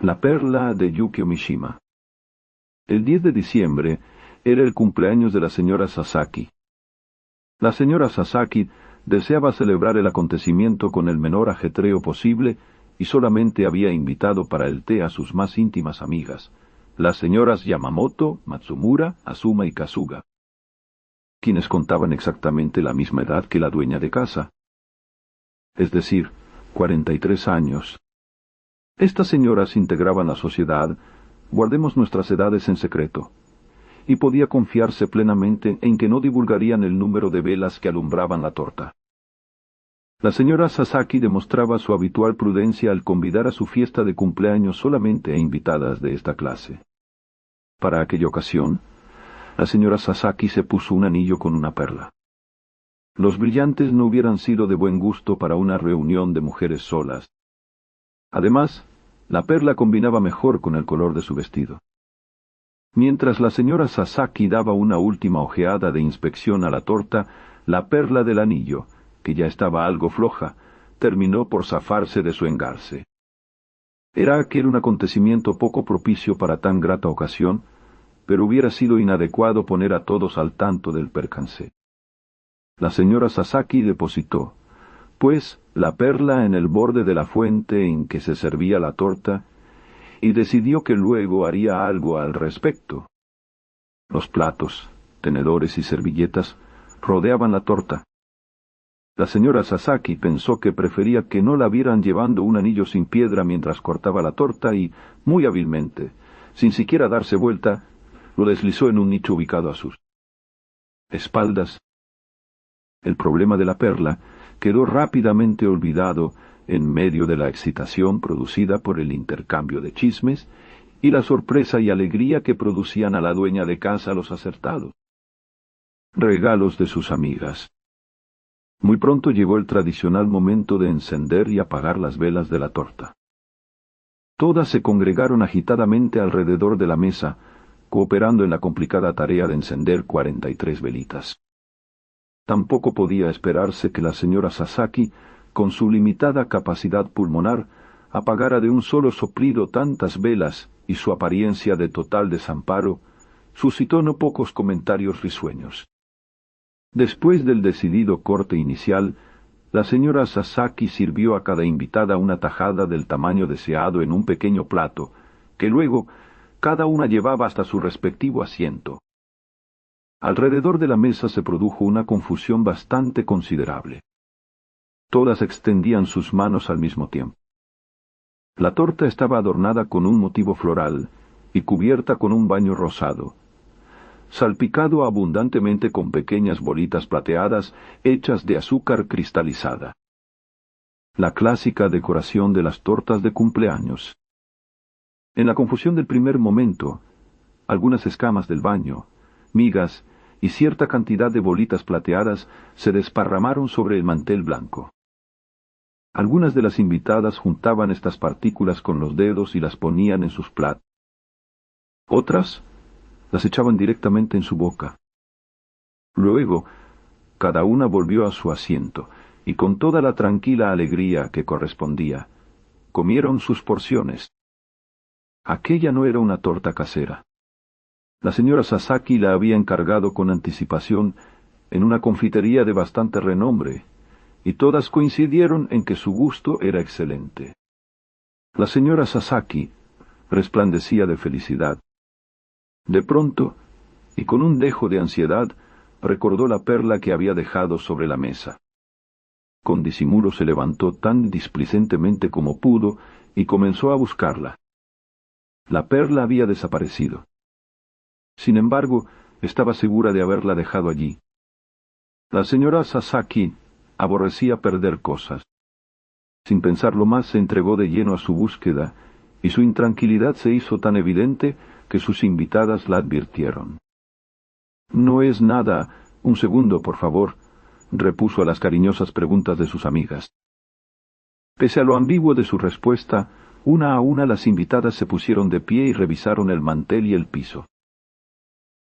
La perla de Yukio Mishima. El 10 de diciembre era el cumpleaños de la señora Sasaki. La señora Sasaki deseaba celebrar el acontecimiento con el menor ajetreo posible y solamente había invitado para el té a sus más íntimas amigas, las señoras Yamamoto, Matsumura, Azuma y Kasuga, quienes contaban exactamente la misma edad que la dueña de casa, es decir, 43 años. Estas señoras integraban la sociedad, guardemos nuestras edades en secreto, y podía confiarse plenamente en que no divulgarían el número de velas que alumbraban la torta. La señora Sasaki demostraba su habitual prudencia al convidar a su fiesta de cumpleaños solamente a invitadas de esta clase. Para aquella ocasión, la señora Sasaki se puso un anillo con una perla. Los brillantes no hubieran sido de buen gusto para una reunión de mujeres solas. Además, la perla combinaba mejor con el color de su vestido. Mientras la señora Sasaki daba una última ojeada de inspección a la torta, la perla del anillo, que ya estaba algo floja, terminó por zafarse de su engarce. Era aquel un acontecimiento poco propicio para tan grata ocasión, pero hubiera sido inadecuado poner a todos al tanto del percance. La señora Sasaki depositó, pues, la perla en el borde de la fuente en que se servía la torta, y decidió que luego haría algo al respecto. Los platos, tenedores y servilletas rodeaban la torta. La señora Sasaki pensó que prefería que no la vieran llevando un anillo sin piedra mientras cortaba la torta y, muy hábilmente, sin siquiera darse vuelta, lo deslizó en un nicho ubicado a sus espaldas. El problema de la perla quedó rápidamente olvidado en medio de la excitación producida por el intercambio de chismes y la sorpresa y alegría que producían a la dueña de casa los acertados regalos de sus amigas. Muy pronto llegó el tradicional momento de encender y apagar las velas de la torta. Todas se congregaron agitadamente alrededor de la mesa, cooperando en la complicada tarea de encender 43 velitas. Tampoco podía esperarse que la señora Sasaki, con su limitada capacidad pulmonar, apagara de un solo soplido tantas velas y su apariencia de total desamparo suscitó no pocos comentarios risueños. Después del decidido corte inicial, la señora Sasaki sirvió a cada invitada una tajada del tamaño deseado en un pequeño plato, que luego cada una llevaba hasta su respectivo asiento. Alrededor de la mesa se produjo una confusión bastante considerable. Todas extendían sus manos al mismo tiempo. La torta estaba adornada con un motivo floral y cubierta con un baño rosado, salpicado abundantemente con pequeñas bolitas plateadas hechas de azúcar cristalizada. La clásica decoración de las tortas de cumpleaños. En la confusión del primer momento, algunas escamas del baño, migas y cierta cantidad de bolitas plateadas se desparramaron sobre el mantel blanco. Algunas de las invitadas juntaban estas partículas con los dedos y las ponían en sus platos. Otras las echaban directamente en su boca. Luego, cada una volvió a su asiento, y con toda la tranquila alegría que correspondía, comieron sus porciones. Aquella no era una torta casera. La señora Sasaki la había encargado con anticipación en una confitería de bastante renombre, y todas coincidieron en que su gusto era excelente. La señora Sasaki resplandecía de felicidad. De pronto, y con un dejo de ansiedad, recordó la perla que había dejado sobre la mesa. Con disimulo se levantó tan displicentemente como pudo y comenzó a buscarla. La perla había desaparecido. Sin embargo, estaba segura de haberla dejado allí. La señora Sasaki aborrecía perder cosas. Sin pensarlo más, se entregó de lleno a su búsqueda, y su intranquilidad se hizo tan evidente que sus invitadas la advirtieron. «No es nada. Un segundo, por favor», repuso a las cariñosas preguntas de sus amigas. Pese a lo ambiguo de su respuesta, una a una las invitadas se pusieron de pie y revisaron el mantel y el piso.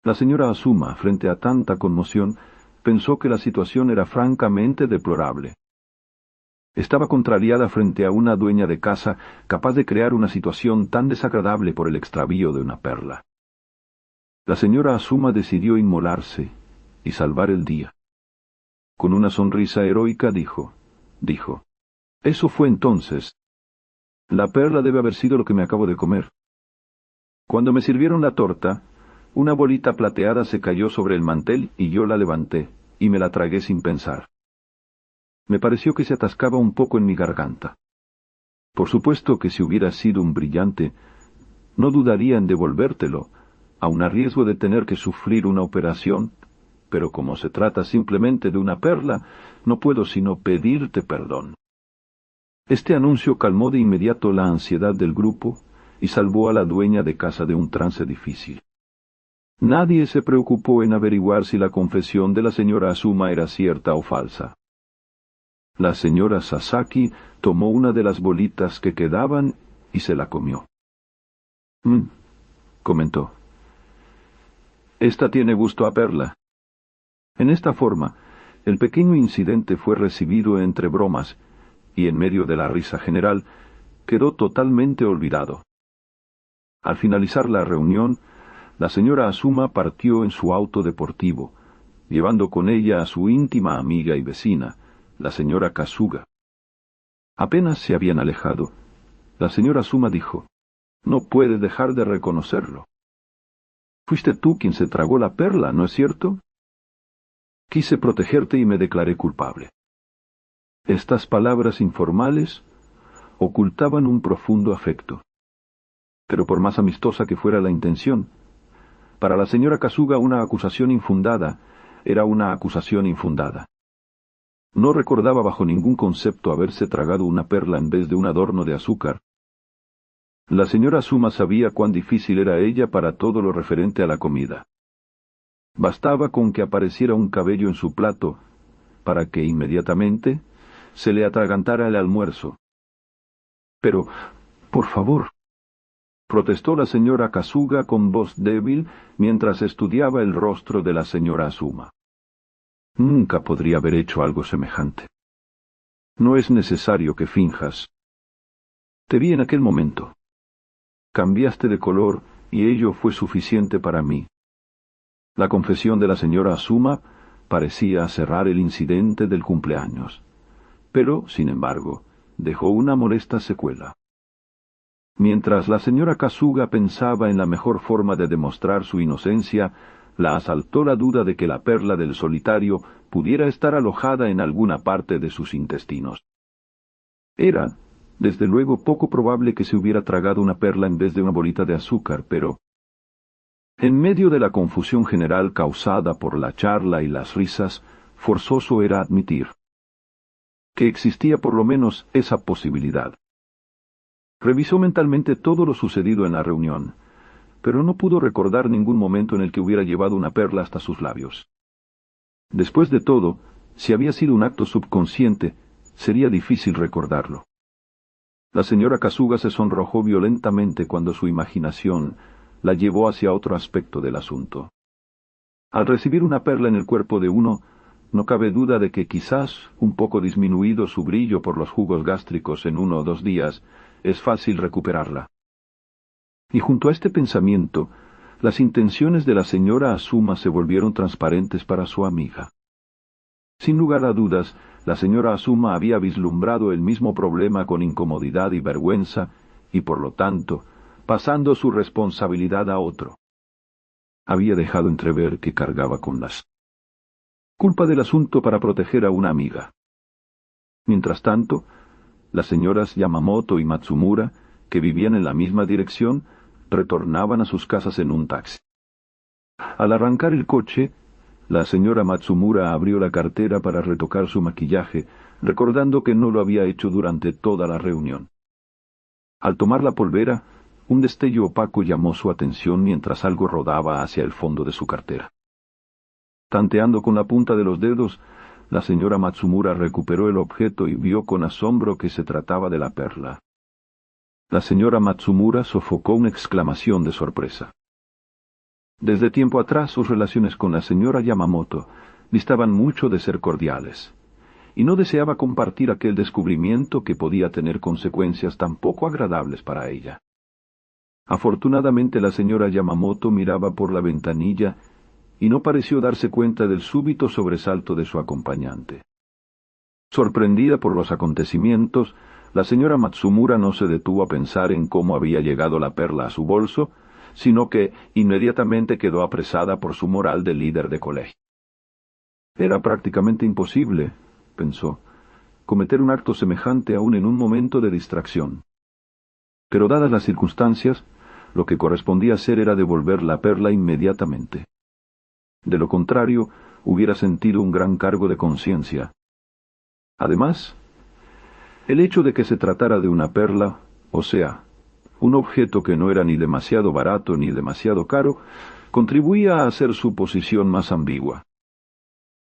La señora Azuma, frente a tanta conmoción, pensó que la situación era francamente deplorable. Estaba contrariada frente a una dueña de casa capaz de crear una situación tan desagradable por el extravío de una perla. La señora Azuma decidió inmolarse y salvar el día. Con una sonrisa heroica dijo, «Eso fue entonces. La perla debe haber sido lo que me acabo de comer». Cuando me sirvieron la torta, una bolita plateada se cayó sobre el mantel y yo la levanté, y me la tragué sin pensar. Me pareció que se atascaba un poco en mi garganta. Por supuesto que si hubiera sido un brillante, no dudaría en devolvértelo, aun a riesgo de tener que sufrir una operación, pero como se trata simplemente de una perla, no puedo sino pedirte perdón. Este anuncio calmó de inmediato la ansiedad del grupo y salvó a la dueña de casa de un trance difícil. Nadie se preocupó en averiguar si la confesión de la señora Azuma era cierta o falsa. La señora Sasaki tomó una de las bolitas que quedaban y se la comió. Comentó. Esta tiene gusto a perla. En esta forma, el pequeño incidente fue recibido entre bromas, y en medio de la risa general, quedó totalmente olvidado. Al finalizar la reunión, la señora Azuma partió en su auto deportivo, llevando con ella a su íntima amiga y vecina, la señora Kasuga. Apenas se habían alejado, la señora Azuma dijo, «No puede dejar de reconocerlo. Fuiste tú quien se tragó la perla, ¿no es cierto?» Quise protegerte y me declaré culpable. Estas palabras informales ocultaban un profundo afecto. Pero por más amistosa que fuera la intención, para la señora Kasuga una acusación infundada era una acusación infundada. No recordaba bajo ningún concepto haberse tragado una perla en vez de un adorno de azúcar. La señora Azuma sabía cuán difícil era ella para todo lo referente a la comida. Bastaba con que apareciera un cabello en su plato para que inmediatamente se le atragantara el almuerzo. «Pero, por favor», protestó la señora Kasuga con voz débil mientras estudiaba el rostro de la señora Azuma. «Nunca podría haber hecho algo semejante. No es necesario que finjas. Te vi en aquel momento. Cambiaste de color y ello fue suficiente para mí». La confesión de la señora Azuma parecía cerrar el incidente del cumpleaños, pero, sin embargo, dejó una molesta secuela. Mientras la señora Kasuga pensaba en la mejor forma de demostrar su inocencia, la asaltó la duda de que la perla del solitario pudiera estar alojada en alguna parte de sus intestinos. Era, desde luego, poco probable que se hubiera tragado una perla en vez de una bolita de azúcar, pero en medio de la confusión general causada por la charla y las risas, forzoso era admitir que existía por lo menos esa posibilidad. Revisó mentalmente todo lo sucedido en la reunión, pero no pudo recordar ningún momento en el que hubiera llevado una perla hasta sus labios. Después de todo, si había sido un acto subconsciente, sería difícil recordarlo. La señora Kasuga se sonrojó violentamente cuando su imaginación la llevó hacia otro aspecto del asunto. Al recibir una perla en el cuerpo de uno, no cabe duda de que quizás, un poco disminuido su brillo por los jugos gástricos en 1 o 2 días, es fácil recuperarla. Y junto a este pensamiento, las intenciones de la señora Azuma se volvieron transparentes para su amiga. Sin lugar a dudas, la señora Azuma había vislumbrado el mismo problema con incomodidad y vergüenza, y por lo tanto, pasando su responsabilidad a otro. Había dejado entrever que cargaba con las culpa del asunto para proteger a una amiga. Mientras tanto, las señoras Yamamoto y Matsumura, que vivían en la misma dirección, retornaban a sus casas en un taxi. Al arrancar el coche, la señora Matsumura abrió la cartera para retocar su maquillaje, recordando que no lo había hecho durante toda la reunión. Al tomar la polvera, un destello opaco llamó su atención mientras algo rodaba hacia el fondo de su cartera. Tanteando con la punta de los dedos, la señora Matsumura recuperó el objeto y vio con asombro que se trataba de la perla. La señora Matsumura sofocó una exclamación de sorpresa. Desde tiempo atrás sus relaciones con la señora Yamamoto distaban mucho de ser cordiales, y no deseaba compartir aquel descubrimiento que podía tener consecuencias tan poco agradables para ella. Afortunadamente la señora Yamamoto miraba por la ventanilla y no pareció darse cuenta del súbito sobresalto de su acompañante. Sorprendida por los acontecimientos, la señora Matsumura no se detuvo a pensar en cómo había llegado la perla a su bolso, sino que inmediatamente quedó apresada por su moral de líder de colegio. Era prácticamente imposible, pensó, cometer un acto semejante aún en un momento de distracción. Pero dadas las circunstancias, lo que correspondía hacer era devolver la perla inmediatamente. De lo contrario, hubiera sentido un gran cargo de conciencia. Además, el hecho de que se tratara de una perla, o sea, un objeto que no era ni demasiado barato ni demasiado caro, contribuía a hacer su posición más ambigua.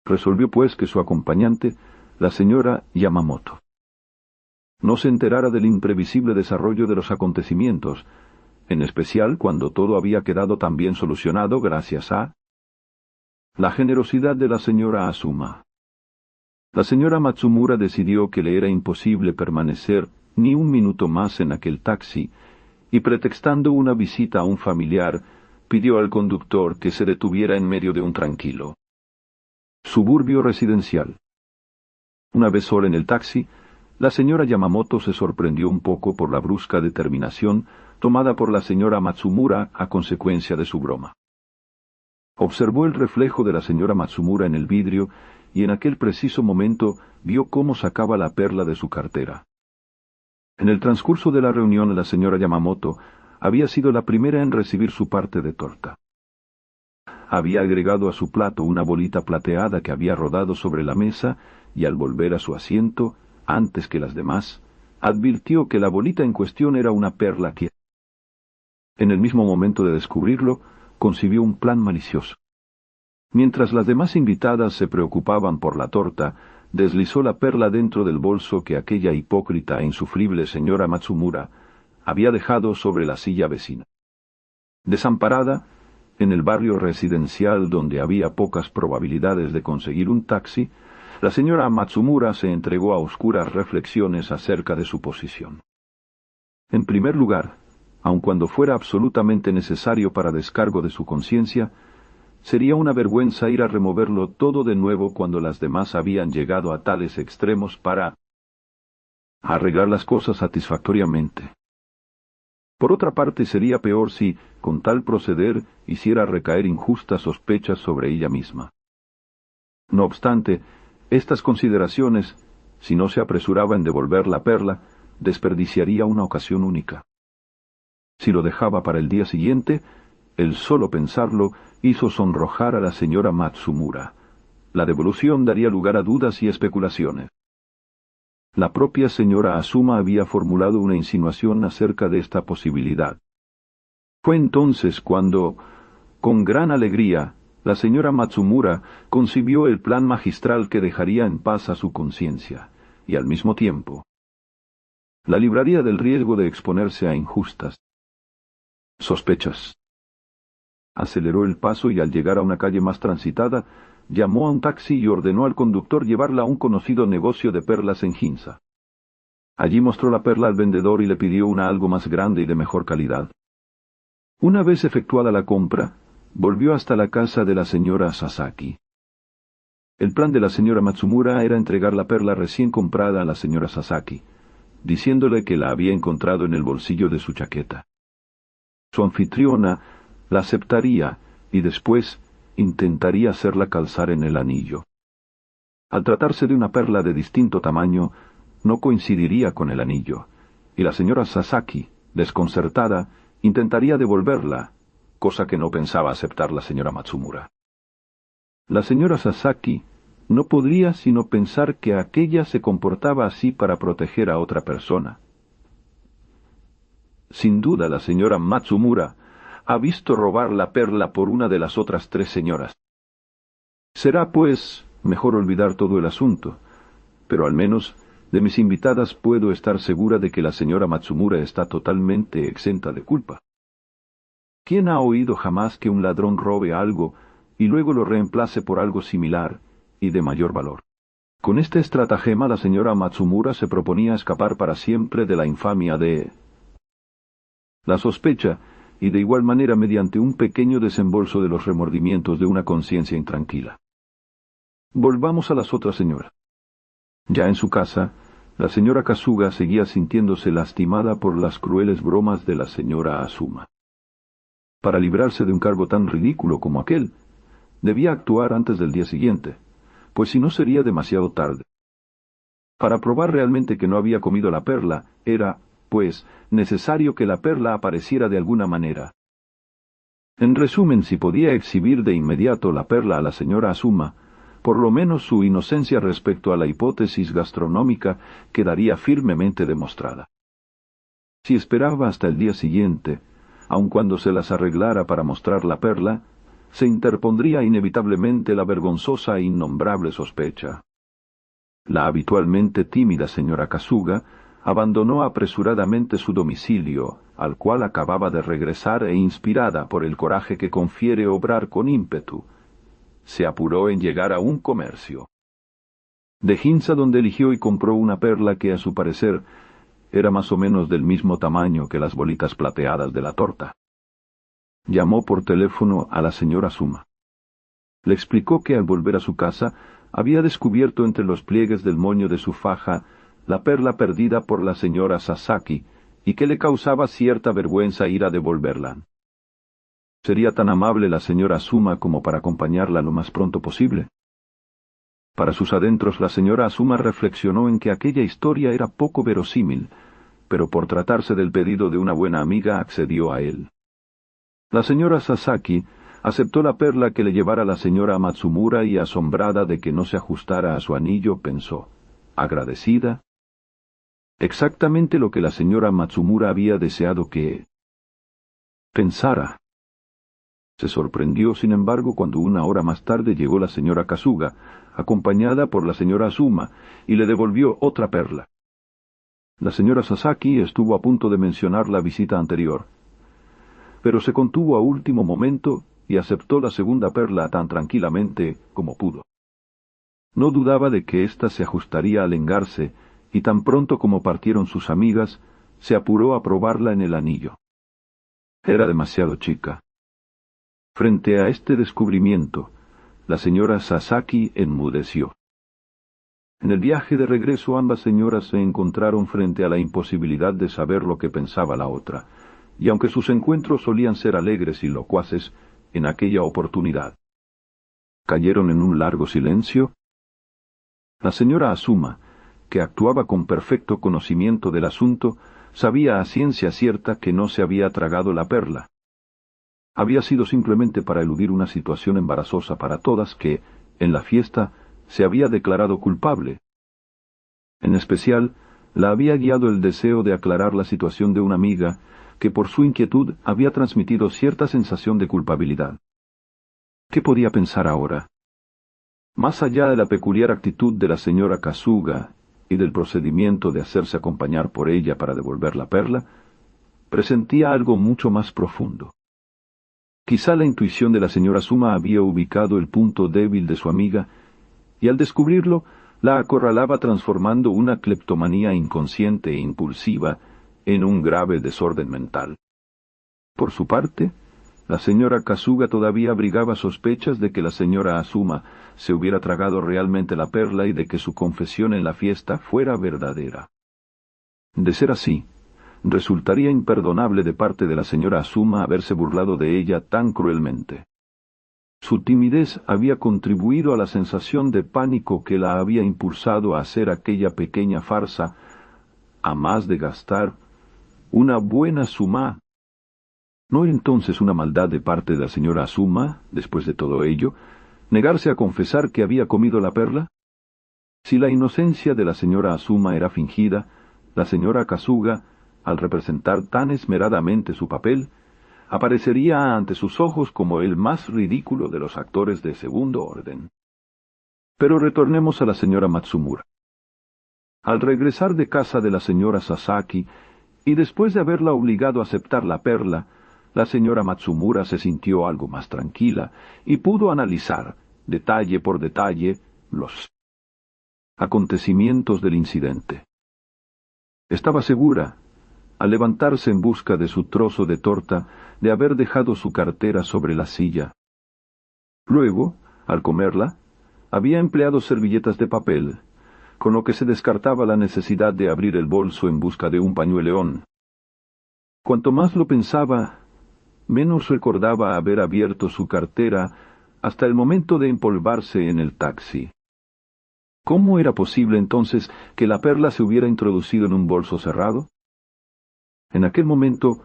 Resolvió pues que su acompañante, la señora Yamamoto, no se enterara del imprevisible desarrollo de los acontecimientos, en especial cuando todo había quedado tan bien solucionado gracias a la generosidad de la señora Azuma. La señora Matsumura decidió que le era imposible permanecer ni un minuto más en aquel taxi, y pretextando una visita a un familiar, pidió al conductor que se detuviera en medio de un tranquilo suburbio residencial. Una vez sola en el taxi, la señora Yamamoto se sorprendió un poco por la brusca determinación tomada por la señora Matsumura a consecuencia de su broma. Observó el reflejo de la señora Matsumura en el vidrio y en aquel preciso momento vio cómo sacaba la perla de su cartera. En el transcurso de la reunión la señora Yamamoto había sido la primera en recibir su parte de torta. Había agregado a su plato una bolita plateada que había rodado sobre la mesa y al volver a su asiento, antes que las demás, advirtió que la bolita en cuestión era una perla que, en el mismo momento de descubrirlo, concibió un plan malicioso. Mientras las demás invitadas se preocupaban por la torta, deslizó la perla dentro del bolso que aquella hipócrita e insufrible señora Matsumura había dejado sobre la silla vecina. Desamparada, en el barrio residencial donde había pocas probabilidades de conseguir un taxi, la señora Matsumura se entregó a oscuras reflexiones acerca de su posición. En primer lugar, aun cuando fuera absolutamente necesario para descargo de su conciencia, sería una vergüenza ir a removerlo todo de nuevo cuando las demás habían llegado a tales extremos para arreglar las cosas satisfactoriamente. Por otra parte, sería peor si, con tal proceder, hiciera recaer injustas sospechas sobre ella misma. No obstante, estas consideraciones, si no se apresuraba en devolver la perla, desperdiciaría una ocasión única. Si lo dejaba para el día siguiente, el solo pensarlo hizo sonrojar a la señora Matsumura. La devolución daría lugar a dudas y especulaciones. La propia señora Azuma había formulado una insinuación acerca de esta posibilidad. Fue entonces cuando, con gran alegría, la señora Matsumura concibió el plan magistral que dejaría en paz a su conciencia, y al mismo tiempo la libraría del riesgo de exponerse a injustas sospechas. Aceleró el paso y al llegar a una calle más transitada, llamó a un taxi y ordenó al conductor llevarla a un conocido negocio de perlas en Ginza. Allí mostró la perla al vendedor y le pidió una algo más grande y de mejor calidad. Una vez efectuada la compra, volvió hasta la casa de la señora Sasaki. El plan de la señora Matsumura era entregar la perla recién comprada a la señora Sasaki, diciéndole que la había encontrado en el bolsillo de su chaqueta. Su anfitriona la aceptaría y después intentaría hacerla calzar en el anillo. Al tratarse de una perla de distinto tamaño, no coincidiría con el anillo, y la señora Sasaki, desconcertada, intentaría devolverla, cosa que no pensaba aceptar la señora Matsumura. La señora Sasaki no podría sino pensar que aquella se comportaba así para proteger a otra persona. Sin duda la señora Matsumura ha visto robar la perla por una de las otras 3 señoras. Será, pues, mejor olvidar todo el asunto, pero al menos de mis invitadas puedo estar segura de que la señora Matsumura está totalmente exenta de culpa. ¿Quién ha oído jamás que un ladrón robe algo y luego lo reemplace por algo similar y de mayor valor? Con este estratagema la señora Matsumura se proponía escapar para siempre de la infamia de la sospecha, y de igual manera mediante un pequeño desembolso de los remordimientos de una conciencia intranquila. Volvamos a las otras señoras. Ya en su casa, la señora Kasuga seguía sintiéndose lastimada por las crueles bromas de la señora Azuma. Para librarse de un cargo tan ridículo como aquel, debía actuar antes del día siguiente, pues si no sería demasiado tarde. Para probar realmente que no había comido la perla, era, pues, necesario que la perla apareciera de alguna manera. En resumen, si podía exhibir de inmediato la perla a la señora Azuma, por lo menos su inocencia respecto a la hipótesis gastronómica quedaría firmemente demostrada. Si esperaba hasta el día siguiente, aun cuando se las arreglara para mostrar la perla, se interpondría inevitablemente la vergonzosa e innombrable sospecha. La habitualmente tímida señora Kasuga abandonó apresuradamente su domicilio, al cual acababa de regresar e inspirada por el coraje que confiere obrar con ímpetu, se apuró en llegar a un comercio de Ginza, donde eligió y compró una perla que a su parecer era más o menos del mismo tamaño que las bolitas plateadas de la torta. Llamó por teléfono a la señora Azuma. Le explicó que al volver a su casa había descubierto entre los pliegues del moño de su faja la perla perdida por la señora Sasaki y que le causaba cierta vergüenza ir a devolverla. Sería tan amable la señora Azuma como para acompañarla lo más pronto posible. Para sus adentros la señora Azuma reflexionó en que aquella historia era poco verosímil, pero por tratarse del pedido de una buena amiga accedió a él. La señora Sasaki aceptó la perla que le llevara la señora Matsumura y, asombrada de que no se ajustara a su anillo, pensó, agradecida, exactamente lo que la señora Matsumura había deseado que pensara. Se sorprendió, sin embargo, cuando una hora más tarde llegó la señora Kasuga, acompañada por la señora Azuma, y le devolvió otra perla. La señora Sasaki estuvo a punto de mencionar la visita anterior, pero se contuvo a último momento y aceptó la segunda perla tan tranquilamente como pudo. No dudaba de que ésta se ajustaría al engarce, y tan pronto como partieron sus amigas, se apuró a probarla en el anillo. Era demasiado chica. Frente a este descubrimiento, la señora Sasaki enmudeció. En el viaje de regreso ambas señoras se encontraron frente a la imposibilidad de saber lo que pensaba la otra, y aunque sus encuentros solían ser alegres y locuaces, en aquella oportunidad cayeron en un largo silencio. La señora Azuma, que actuaba con perfecto conocimiento del asunto, sabía a ciencia cierta que no se había tragado la perla. Había sido simplemente para eludir una situación embarazosa para todas que, en la fiesta, se había declarado culpable. En especial, la había guiado el deseo de aclarar la situación de una amiga que por su inquietud había transmitido cierta sensación de culpabilidad. ¿Qué podía pensar ahora? Más allá de la peculiar actitud de la señora Kasuga y del procedimiento de hacerse acompañar por ella para devolver la perla, presentía algo mucho más profundo. Quizá la intuición de la señora Azuma había ubicado el punto débil de su amiga, y al descubrirlo, la acorralaba transformando una cleptomanía inconsciente e impulsiva en un grave desorden mental. Por su parte, la señora Kasuga todavía abrigaba sospechas de que la señora Azuma se hubiera tragado realmente la perla y de que su confesión en la fiesta fuera verdadera. De ser así, resultaría imperdonable de parte de la señora Azuma haberse burlado de ella tan cruelmente. Su timidez había contribuido a la sensación de pánico que la había impulsado a hacer aquella pequeña farsa, a más de gastar una buena suma. ¿No era entonces una maldad de parte de la señora Azuma, después de todo ello, negarse a confesar que había comido la perla? Si la inocencia de la señora Azuma era fingida, la señora Kasuga, al representar tan esmeradamente su papel, aparecería ante sus ojos como el más ridículo de los actores de segundo orden. Pero retornemos a la señora Matsumura. Al regresar de casa de la señora Sasaki, y después de haberla obligado a aceptar la perla, la señora Matsumura se sintió algo más tranquila y pudo analizar, detalle por detalle, los Acontecimientos del incidente. Estaba segura, al levantarse en busca de su trozo de torta, de haber dejado su cartera sobre la silla. Luego, al comerla, había empleado servilletas de papel, con lo que se descartaba la necesidad de abrir el bolso en busca de un pañueleón. Cuanto más lo pensaba, menos recordaba haber abierto su cartera hasta el momento de empolvarse en el taxi. ¿Cómo era posible entonces que la perla se hubiera introducido en un bolso cerrado? En aquel momento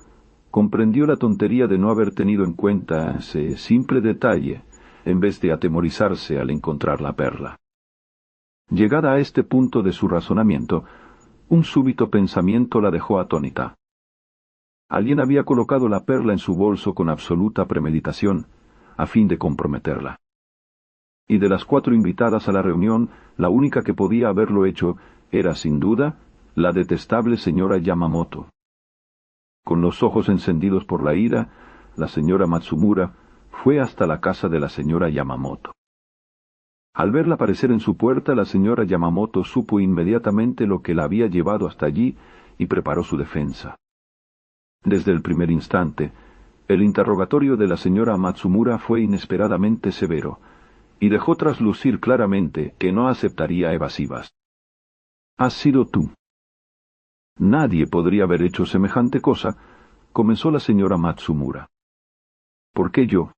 comprendió la tontería de no haber tenido en cuenta ese simple detalle, en vez de atemorizarse al encontrar la perla. Llegada a este punto de su razonamiento, un súbito pensamiento la dejó atónita. Alguien había colocado la perla en su bolso con absoluta premeditación, a fin de comprometerla. Y de las 4 invitadas a la reunión, la única que podía haberlo hecho era, sin duda, la detestable señora Yamamoto. Con los ojos encendidos por la ira, la señora Matsumura fue hasta la casa de la señora Yamamoto. Al verla aparecer en su puerta, la señora Yamamoto supo inmediatamente lo que la había llevado hasta allí y preparó su defensa. Desde el primer instante, el interrogatorio de la señora Matsumura fue inesperadamente severo, y dejó traslucir claramente que no aceptaría evasivas. «Has sido tú». «Nadie podría haber hecho semejante cosa», comenzó la señora Matsumura. «¿Por qué yo?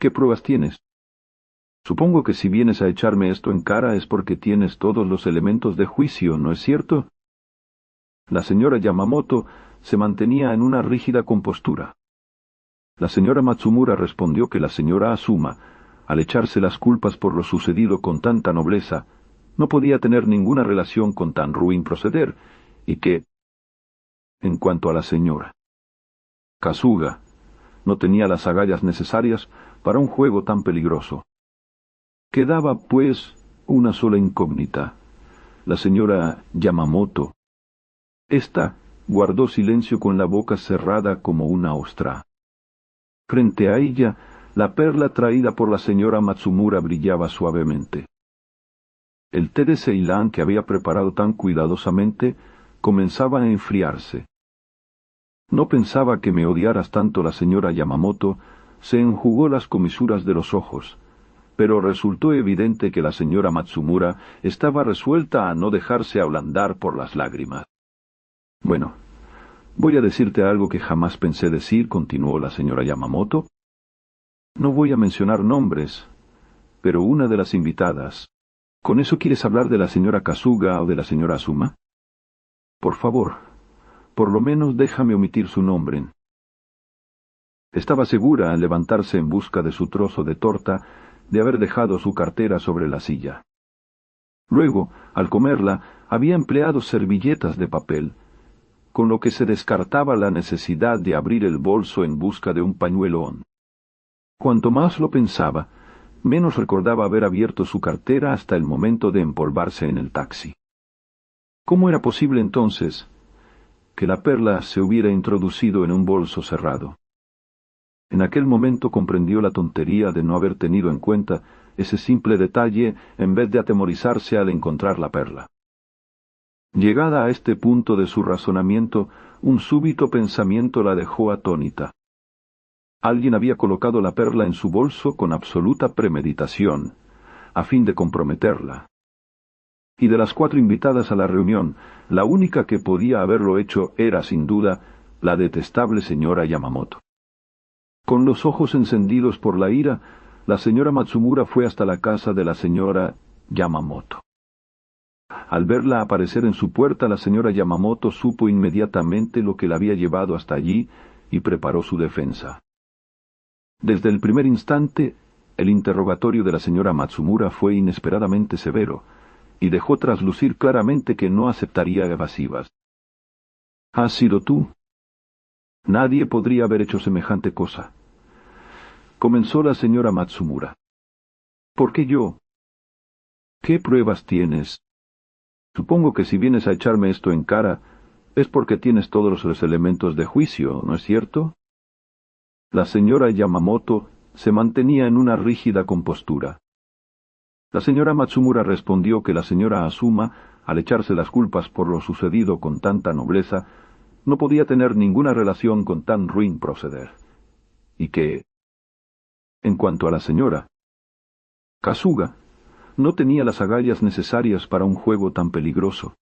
¿Qué pruebas tienes? Supongo que si vienes a echarme esto en cara es porque tienes todos los elementos de juicio, ¿no es cierto?» La señora Yamamoto se mantenía en una rígida compostura. La señora Matsumura respondió que la señora Azuma, al echarse las culpas por lo sucedido con tanta nobleza, no podía tener ninguna relación con tan ruin proceder, y que, en cuanto a la señora Kasuga, no tenía las agallas necesarias para un juego tan peligroso. Quedaba, pues, una sola incógnita: la señora Yamamoto. Esta guardó silencio con la boca cerrada como una ostra. Frente a ella, la perla traída por la señora Matsumura brillaba suavemente. El té de Ceilán que había preparado tan cuidadosamente comenzaba a enfriarse. No pensaba que me odiaras tanto. La señora Yamamoto se enjugó las comisuras de los ojos, pero resultó evidente que la señora Matsumura estaba resuelta a no dejarse ablandar por las lágrimas. «Bueno, voy a decirte algo que jamás pensé decir», continuó la señora Yamamoto. «No voy a mencionar nombres, pero una de las invitadas... ¿Con eso quieres hablar de la señora Kasuga o de la señora Azuma? Por favor, por lo menos déjame omitir su nombre». Estaba segura, al levantarse en busca de su trozo de torta, de haber dejado su cartera sobre la silla. Luego, al comerla, había empleado servilletas de papel, con lo que se descartaba la necesidad de abrir el bolso en busca de un pañuelón. Cuanto más lo pensaba, menos recordaba haber abierto su cartera hasta el momento de empolvarse en el taxi. ¿Cómo era posible entonces que la perla se hubiera introducido en un bolso cerrado? En aquel momento comprendió la tontería de no haber tenido en cuenta ese simple detalle en vez de atemorizarse al encontrar la perla. Llegada a este punto de su razonamiento, un súbito pensamiento la dejó atónita. Alguien había colocado la perla en su bolso con absoluta premeditación, a fin de comprometerla. Y de las 4 invitadas a la reunión, la única que podía haberlo hecho era, sin duda, la detestable señora Yamamoto. Con los ojos encendidos por la ira, la señora Matsumura fue hasta la casa de la señora Yamamoto. Al verla aparecer en su puerta, la señora Yamamoto supo inmediatamente lo que la había llevado hasta allí y preparó su defensa. Desde el primer instante, el interrogatorio de la señora Matsumura fue inesperadamente severo, y dejó traslucir claramente que no aceptaría evasivas. «¿Has sido tú? Nadie podría haber hecho semejante cosa», comenzó la señora Matsumura. «¿Por qué yo? ¿Qué pruebas tienes? Supongo que si vienes a echarme esto en cara, es porque tienes todos los elementos de juicio, ¿no es cierto?» La señora Yamamoto se mantenía en una rígida compostura. La señora Matsumura respondió que la señora Azuma, al echarse las culpas por lo sucedido con tanta nobleza, no podía tener ninguna relación con tan ruin proceder, y que, en cuanto a la señora Kasuga, no tenía las agallas necesarias para un juego tan peligroso.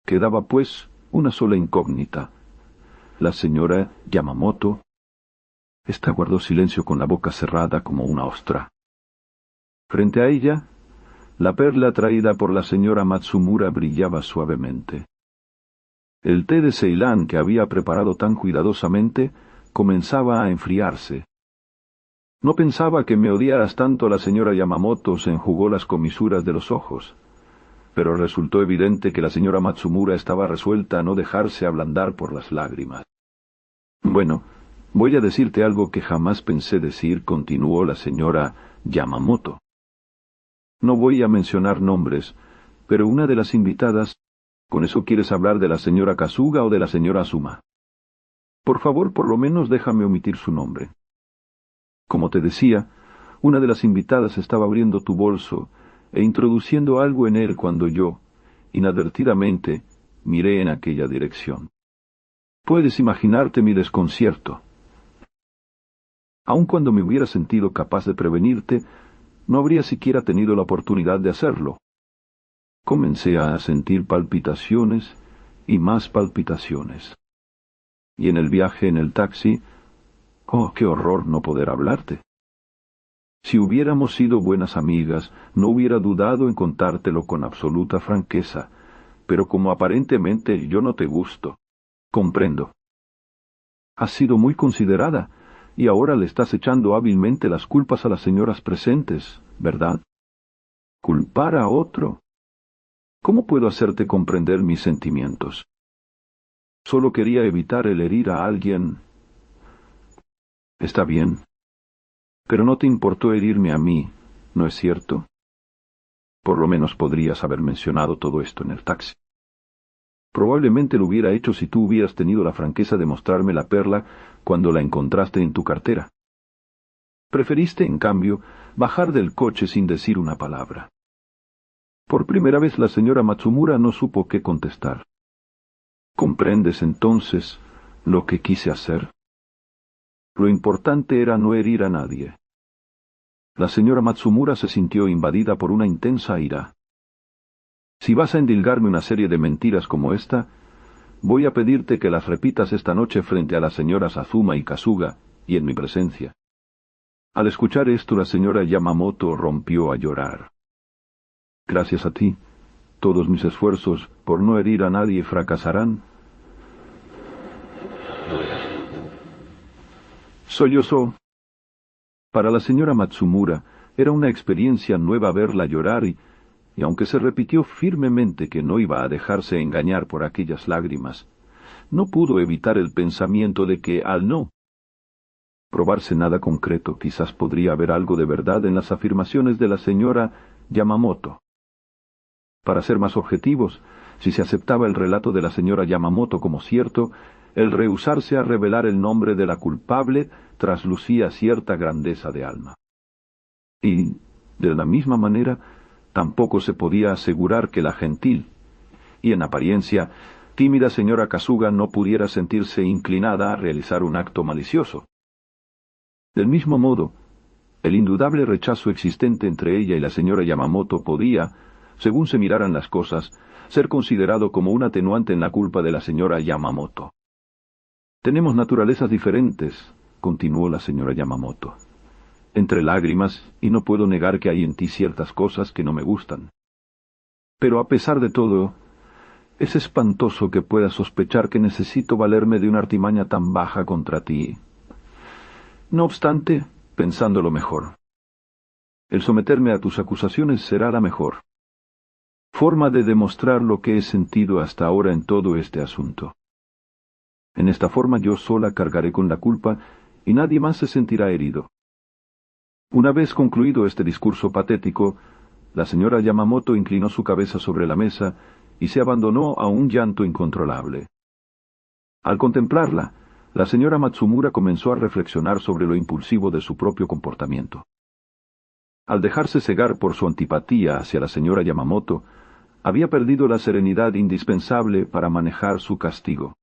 Quedaba, pues, una sola incógnita. La señora Yamamoto. Ésta guardó silencio con la boca cerrada como una ostra. Frente a ella, la perla traída por la señora Matsumura brillaba suavemente. El té de Ceilán que había preparado tan cuidadosamente comenzaba a enfriarse. No pensaba que me odiaras tanto. La señora Yamamoto se enjugó las comisuras de los ojos, pero resultó evidente que la señora Matsumura estaba resuelta a no dejarse ablandar por las lágrimas. Bueno, voy a decirte algo que jamás pensé decir, continuó la señora Yamamoto. No voy a mencionar nombres, pero una de las invitadas... ¿Con eso quieres hablar de la señora Kasuga o de la señora Azuma? Por favor, por lo menos déjame omitir su nombre. Como te decía, una de las invitadas estaba abriendo tu bolso e introduciendo algo en él cuando yo, inadvertidamente, miré en aquella dirección. Puedes imaginarte mi desconcierto. Aun cuando me hubiera sentido capaz de prevenirte, no habría siquiera tenido la oportunidad de hacerlo. Comencé a sentir palpitaciones y más palpitaciones. Y en el viaje en el taxi, oh, qué horror no poder hablarte. Si hubiéramos sido buenas amigas, no hubiera dudado en contártelo con absoluta franqueza, pero como aparentemente yo no te gusto, comprendo. Has sido muy considerada, y ahora le estás echando hábilmente las culpas a las señoras presentes, ¿verdad? ¿Culpar a otro? ¿Cómo puedo hacerte comprender mis sentimientos? Solo quería evitar el herir a alguien. Está bien. Pero no te importó herirme a mí, ¿no es cierto? Por lo menos podrías haber mencionado todo esto en el taxi. Probablemente lo hubiera hecho si tú hubieras tenido la franqueza de mostrarme la perla cuando la encontraste en tu cartera. Preferiste, en cambio, bajar del coche sin decir una palabra. Por primera vez la señora Matsumura no supo qué contestar. ¿Comprendes entonces lo que quise hacer? Lo importante era no herir a nadie. La señora Matsumura se sintió invadida por una intensa ira. Si vas a endilgarme una serie de mentiras como esta, voy a pedirte que las repitas esta noche frente a las señoras Azuma y Kasuga, y en mi presencia. Al escuchar esto, la señora Yamamoto rompió a llorar. Gracias a ti, todos mis esfuerzos por no herir a nadie fracasarán. Sollozó. Para la señora Matsumura era una experiencia nueva verla llorar y aunque se repitió firmemente que no iba a dejarse engañar por aquellas lágrimas, no pudo evitar el pensamiento de que, al no probarse nada concreto, quizás podría haber algo de verdad en las afirmaciones de la señora Yamamoto. Para ser más objetivos, si se aceptaba el relato de la señora Yamamoto como cierto, el rehusarse a revelar el nombre de la culpable traslucía cierta grandeza de alma. Y, de la misma manera, tampoco se podía asegurar que la gentil, y en apariencia, tímida señora Kasuga no pudiera sentirse inclinada a realizar un acto malicioso. Del mismo modo, el indudable rechazo existente entre ella y la señora Yamamoto podía, según se miraran las cosas, ser considerado como un atenuante en la culpa de la señora Yamamoto. Tenemos naturalezas diferentes, continuó la señora Yamamoto, entre lágrimas, y no puedo negar que hay en ti ciertas cosas que no me gustan. Pero a pesar de todo, es espantoso que puedas sospechar que necesito valerme de una artimaña tan baja contra ti. No obstante, pensándolo mejor, el someterme a tus acusaciones será la mejor forma de demostrar lo que he sentido hasta ahora en todo este asunto. En esta forma yo sola cargaré con la culpa y nadie más se sentirá herido. Una vez concluido este discurso patético, la señora Yamamoto inclinó su cabeza sobre la mesa y se abandonó a un llanto incontrolable. Al contemplarla, la señora Matsumura comenzó a reflexionar sobre lo impulsivo de su propio comportamiento. Al dejarse cegar por su antipatía hacia la señora Yamamoto, había perdido la serenidad indispensable para manejar su castigo.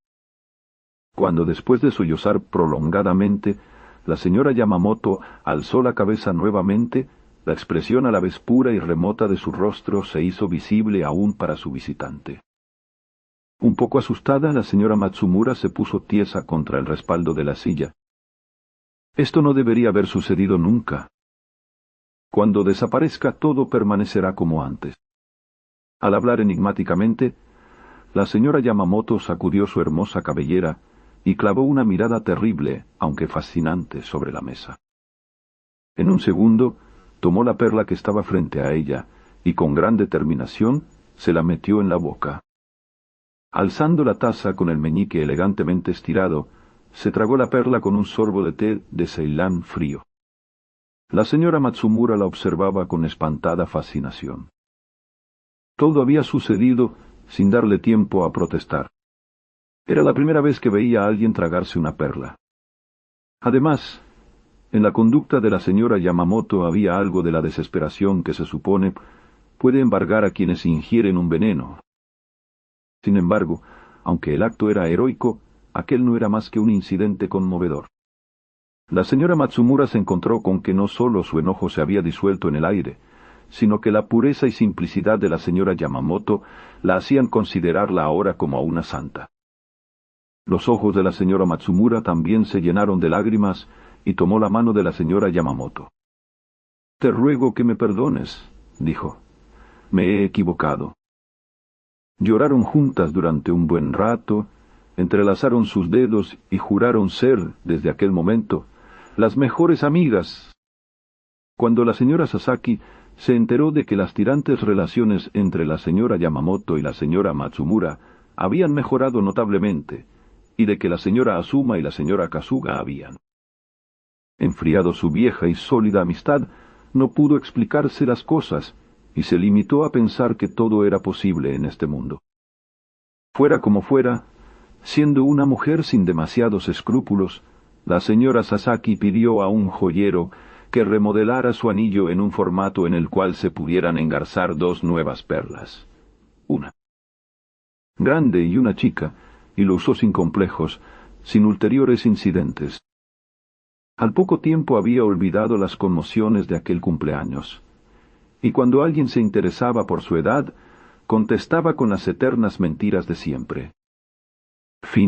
Cuando después de sollozar prolongadamente, la señora Yamamoto alzó la cabeza nuevamente, la expresión a la vez pura y remota de su rostro se hizo visible aún para su visitante. Un poco asustada, la señora Matsumura se puso tiesa contra el respaldo de la silla. Esto no debería haber sucedido nunca. Cuando desaparezca, todo permanecerá como antes. Al hablar enigmáticamente, la señora Yamamoto sacudió su hermosa cabellera y clavó una mirada terrible, aunque fascinante, sobre la mesa. En un segundo, tomó la perla que estaba frente a ella y con gran determinación se la metió en la boca. Alzando la taza con el meñique elegantemente estirado, se tragó la perla con un sorbo de té de Ceilán frío. La señora Matsumura la observaba con espantada fascinación. Todo había sucedido sin darle tiempo a protestar. Era la primera vez que veía a alguien tragarse una perla. Además, en la conducta de la señora Yamamoto había algo de la desesperación que se supone puede embargar a quienes ingieren un veneno. Sin embargo, aunque el acto era heroico, aquel no era más que un incidente conmovedor. La señora Matsumura se encontró con que no solo su enojo se había disuelto en el aire, sino que la pureza y simplicidad de la señora Yamamoto la hacían considerarla ahora como a una santa. Los ojos de la señora Matsumura también se llenaron de lágrimas y tomó la mano de la señora Yamamoto. «Te ruego que me perdones», dijo. «Me he equivocado». Lloraron juntas durante un buen rato, entrelazaron sus dedos y juraron ser, desde aquel momento, las mejores amigas. Cuando la señora Sasaki se enteró de que las tirantes relaciones entre la señora Yamamoto y la señora Matsumura habían mejorado notablemente, y de que la señora Azuma y la señora Kasuga habían enfriado su vieja y sólida amistad, no pudo explicarse las cosas, y se limitó a pensar que todo era posible en este mundo. Fuera como fuera, siendo una mujer sin demasiados escrúpulos, la señora Sasaki pidió a un joyero que remodelara su anillo en un formato en el cual se pudieran engarzar dos nuevas perlas. Una grande y una chica, y lo usó sin complejos, sin ulteriores incidentes. Al poco tiempo había olvidado las conmociones de aquel cumpleaños, y cuando alguien se interesaba por su edad, contestaba con las eternas mentiras de siempre. Fin.